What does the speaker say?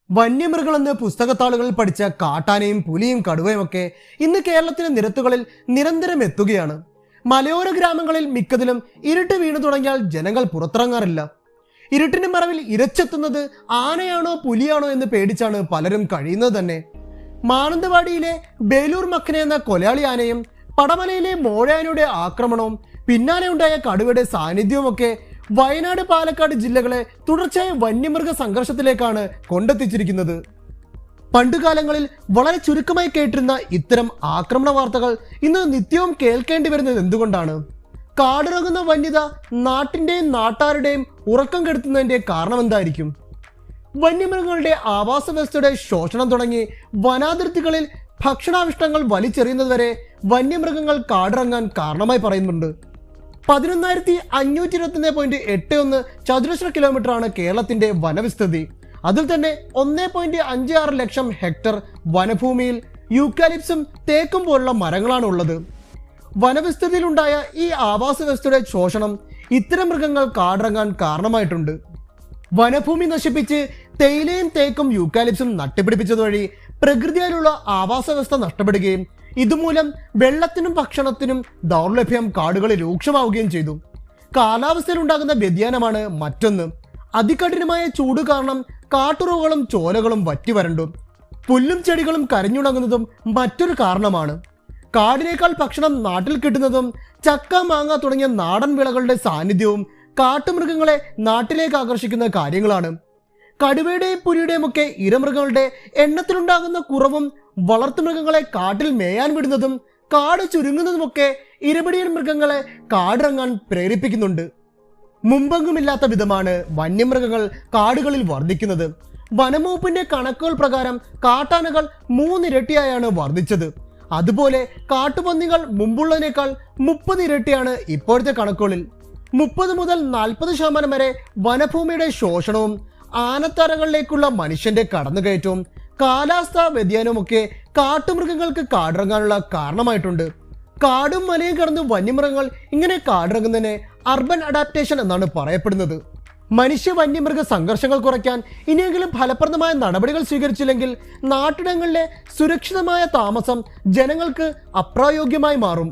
വന്യമൃഗങ്ങളെന്ന് പുസ്തകത്താളുകളിൽ പഠിച്ച കാട്ടാനയും പുലിയും കടുവയുമൊക്കെ ഇന്ന് കേരളത്തിലെ നിരത്തുകളിൽ നിരന്തരം എത്തുകയാണ്. മലയോര ഗ്രാമങ്ങളിൽ മിക്കതിലും ഇരുട്ട് വീണു തുടങ്ങിയാൽ ജനങ്ങൾ പുറത്തിറങ്ങാറില്ല. ഇരുട്ടിന്റെ മറവിൽ ഇരച്ചെത്തുന്നത് ആനയാണോ പുലിയാണോ എന്ന് പേടിച്ചാണ് പലരും കഴിയുന്നത് തന്നെ. മാനന്തവാടിയിലെ ബേലൂർ മക്കന എന്ന കൊലയാളി ആനയും പടമലയിലെ മോഴയാനയുടെ ആക്രമണവും പിന്നാലെ ഉണ്ടായ കടുവയുടെ സാന്നിധ്യവുമൊക്കെ വയനാട് പാലക്കാട് ജില്ലകളെ തുടർച്ചയായ വന്യമൃഗ സംഘർഷത്തിലേക്കാണ് കൊണ്ടെത്തിച്ചിരിക്കുന്നത്. പണ്ടുകാലങ്ങളിൽ വളരെ ചുരുക്കമായി കേട്ടിരുന്ന ഇത്തരം ആക്രമണ വാർത്തകൾ ഇന്ന് നിത്യവും കേൾക്കേണ്ടി വരുന്നത് എന്തുകൊണ്ടാണ്? കാടിറങ്ങുന്ന വന്യത നാട്ടിന്റെയും നാട്ടാരുടെയും ഉറക്കം കെടുത്തുന്നതിന്റെ കാരണം എന്തായിരിക്കും? വന്യമൃഗങ്ങളുടെ ആവാസ വ്യവസ്ഥയുടെ ശോഷണം തുടങ്ങി വനാതിർത്തികളിൽ ഭക്ഷണാവിഷ്ടങ്ങൾ വലിച്ചെറിയുന്നതുവരെ വന്യമൃഗങ്ങൾ കാടിറങ്ങാൻ കാരണമായി പറയുന്നുണ്ട്. 11,521.81 ചതുരശ്ര കിലോമീറ്ററാണ് കേരളത്തിന്റെ വനവിസ്തൃതി. അതിൽ തന്നെ 1.56 ലക്ഷം ഹെക്ടർ വനഭൂമിയിൽ യൂക്കാലിപ്സും തേക്കും പോലുള്ള മരങ്ങളാണ് ഉള്ളത്. വനവിസ്തൃതിയിലുണ്ടായ ഈ ആവാസ വ്യവസ്ഥയുടെ ശോഷണം ഇത്തരം മൃഗങ്ങൾ കാടിറങ്ങാൻ കാരണമായിട്ടുണ്ട്. വനഭൂമി നശിപ്പിച്ച് തേയിലയും തേക്കും യൂക്കാലിപ്സും നട്ടുപിടിപ്പിച്ചതുവഴി പ്രകൃതിയിലുള്ള ആവാസ വ്യവസ്ഥ നഷ്ടപ്പെടുകയും ഇതുമൂലം വെള്ളത്തിനും ഭക്ഷണത്തിനും ദൗർലഭ്യം കാടുകളിൽ രൂക്ഷമാവുകയും ചെയ്തു. കാലാവസ്ഥയിൽ ഉണ്ടാകുന്ന വ്യതിയാനമാണ് മറ്റൊന്ന്. അതികഠിനമായ ചൂട് കാരണം കാട്ടുറവുകളും ചോലകളും വറ്റിവരണ്ടു. പുല്ലും ചെടികളും കരിഞ്ഞുണങ്ങുന്നതും മറ്റൊരു കാരണമാണ്. കാടിനേക്കാൾ ഭക്ഷണം നാട്ടിൽ കിട്ടുന്നതും ചക്ക മാങ്ങ തുടങ്ങിയ നാടൻ വിളകളുടെ സാന്നിധ്യവും കാട്ടുമൃഗങ്ങളെ നാട്ടിലേക്ക് ആകർഷിക്കുന്ന കാര്യങ്ങളാണ്. കടുവയുടെയും പുലിയുടെയും ഒക്കെ ഇരമൃഗങ്ങളുടെ എണ്ണത്തിലുണ്ടാകുന്ന കുറവും വളർത്തുമൃഗങ്ങളെ കാട്ടിൽ മേയാൻ വിടുന്നതും കാട് ചുരുങ്ങുന്നതുമൊക്കെ ഇരപിടിയൻ മൃഗങ്ങളെ കാടിറങ്ങാൻ പ്രേരിപ്പിക്കുന്നുണ്ട്. മുമ്പെങ്ങുമില്ലാത്ത വിധമാണ് വന്യമൃഗങ്ങൾ കാടുകളിൽ വർദ്ധിക്കുന്നത്. വനംവകുപ്പിന്റെ കണക്കുകൾ പ്രകാരം കാട്ടാനകൾ 3 ഇരട്ടിയായാണ് വർദ്ധിച്ചത്. അതുപോലെ കാട്ടുപന്നികൾ മുമ്പുള്ളതിനേക്കാൾ 30 ഇരട്ടിയാണ് ഇപ്പോഴത്തെ കണക്കുകളിൽ. 30 മുതൽ 40% വരെ വനഭൂമിയുടെ ശോഷണവും ആനത്തറകളിലേക്കുള്ള മനുഷ്യന്റെ കടന്നുകയറ്റവും കാലാവസ്ഥാ വ്യതിയാനവുമൊക്കെ കാട്ടുമൃഗങ്ങൾക്ക് കാടിറങ്ങാനുള്ള കാരണമായിട്ടുണ്ട്. കാടും മലയും കടന്ന് വന്യമൃഗങ്ങൾ ഇങ്ങനെ കാടിറങ്ങുന്നതിനെ അർബൻ അഡാപ്റ്റേഷൻ എന്നാണ് പറയപ്പെടുന്നത്. മനുഷ്യ വന്യമൃഗ സംഘർഷങ്ങൾ കുറയ്ക്കാൻ ഇനിയെങ്കിലും ഫലപ്രദമായ നടപടികൾ സ്വീകരിച്ചില്ലെങ്കിൽ നാട്ടിടങ്ങളിലെ സുരക്ഷിതമായ താമസം ജനങ്ങൾക്ക് അപ്രായോഗ്യമായി മാറും.